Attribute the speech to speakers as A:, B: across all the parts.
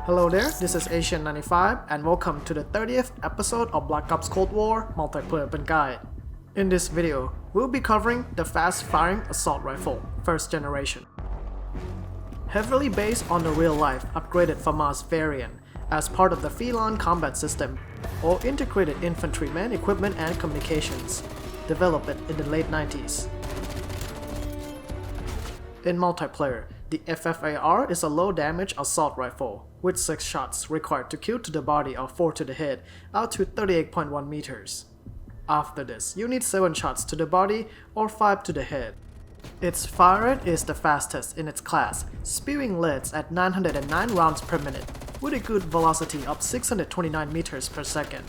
A: Hello there, this is Asian95 and welcome to the 30th episode of Black Ops Cold War Multiplayer Open Guide. In this video, we'll be covering the fast-firing assault rifle, first generation. Heavily based on the real-life upgraded Famas variant as part of the Felon combat system or integrated infantryman equipment and communications, developed in the late 90s. In multiplayer, the FFAR is a low-damage assault rifle, with 6 shots required to kill to the body or 4 to the head, out to 38.1 meters. After this, you need 7 shots to the body or 5 to the head. Its fire rate is the fastest in its class, spewing leads at 909 rounds per minute, with a good velocity of 629 meters per second.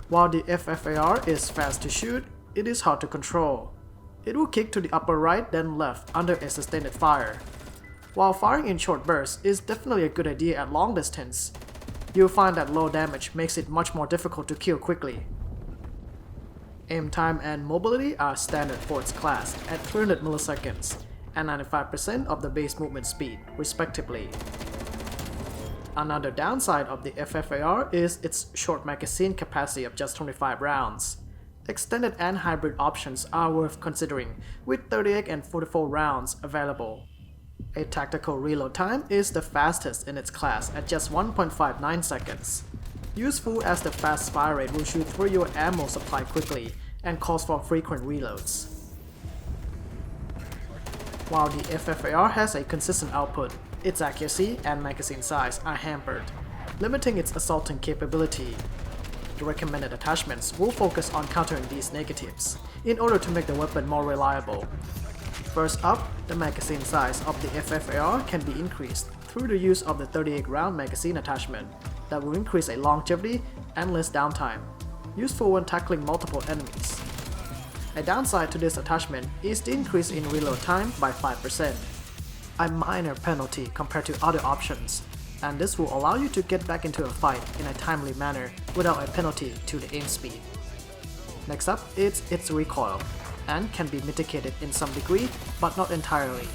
A: While the FFAR is fast to shoot, it is hard to control. It will kick to the upper right then left under a sustained fire. While firing in short bursts is definitely a good idea at long distance, you'll find that low damage makes it much more difficult to kill quickly. Aim time and mobility are standard for its class at 300 milliseconds and 95% of the base movement speed, respectively. Another downside of the FFAR is its short magazine capacity of just 25 rounds. Extended and hybrid options are worth considering, with 38 and 44 rounds available. A tactical reload time is the fastest in its class at just 1.59 seconds. Useful as the fast fire rate will shoot through your ammo supply quickly and calls for frequent reloads. While the FFAR has a consistent output, its accuracy and magazine size are hampered, limiting its assaulting capability. The recommended attachments will focus on countering these negatives in order to make the weapon more reliable. First up, the magazine size of the FFAR can be increased through the use of the 38-round magazine attachment that will increase a longevity and less downtime, useful when tackling multiple enemies. A downside to this attachment is the increase in reload time by 5%, a minor penalty compared to other options, and this will allow you to get back into a fight in a timely manner without a penalty to the aim speed. Next up is its recoil, and can be mitigated in some degree, but not entirely.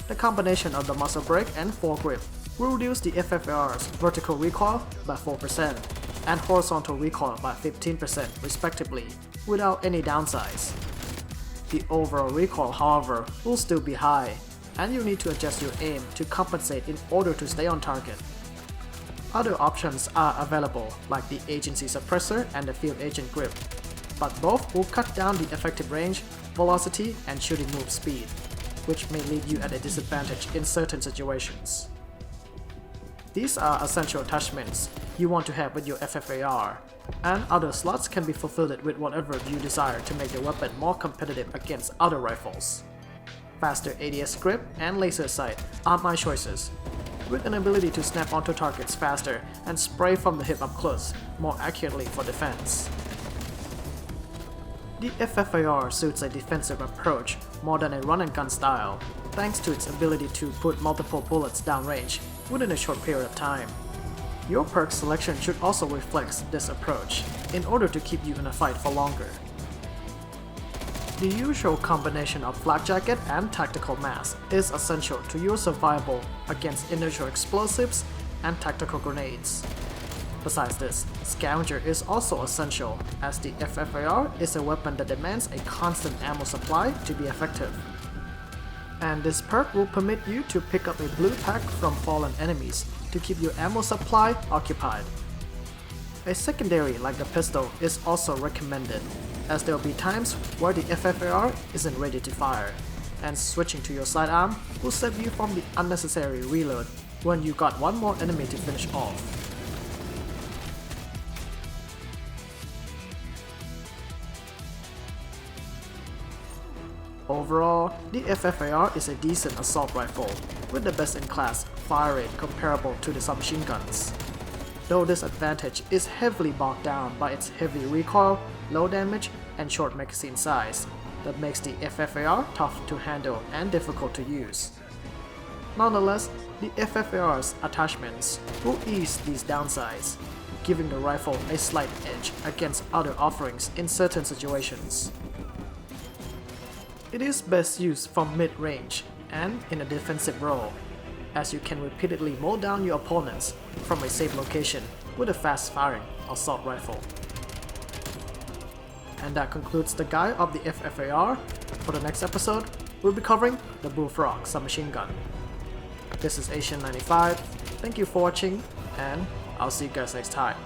A: The combination of the muzzle brake and foregrip will reduce the FFAR's vertical recoil by 4% and horizontal recoil by 15% respectively, without any downsides. The overall recoil, however, will still be high, and you need to adjust your aim to compensate in order to stay on target. Other options are available, like the agency suppressor and the field agent grip, but both will cut down the effective range, velocity, and shooting move speed, which may leave you at a disadvantage in certain situations. These are essential attachments you want to have with your FFAR, and other slots can be fulfilled with whatever you desire to make the weapon more competitive against other rifles. Faster ADS grip and laser sight are my choices, with an ability to snap onto targets faster and spray from the hip up close more accurately for defense. The FFAR suits a defensive approach more than a run-and-gun style, thanks to its ability to put multiple bullets downrange within a short period of time. Your perk selection should also reflect this approach, in order to keep you in a fight for longer. The usual combination of flak jacket and tactical mask is essential to your survival against inertial explosives and tactical grenades. Besides this, scavenger is also essential, as the FFAR is a weapon that demands a constant ammo supply to be effective. And this perk will permit you to pick up a blue pack from fallen enemies to keep your ammo supply occupied. A secondary like the pistol is also recommended, as there will be times where the FFAR isn't ready to fire, and switching to your sidearm will save you from the unnecessary reload when you got one more enemy to finish off. Overall, the FFAR is a decent assault rifle, with the best-in-class fire rate comparable to the submachine guns. Though this advantage is heavily bogged down by its heavy recoil, low damage, and short magazine size, that makes the FFAR tough to handle and difficult to use. Nonetheless, the FFAR's attachments will ease these downsides, giving the rifle a slight edge against other offerings in certain situations. It is best used from mid-range and in a defensive role. as you can repeatedly mow down your opponents from a safe location with a fast-firing assault rifle. And that concludes the guide of the FFAR. For the next episode, we'll be covering the Bullfrog submachine gun. This is Asian95, thank you for watching, and I'll see you guys next time.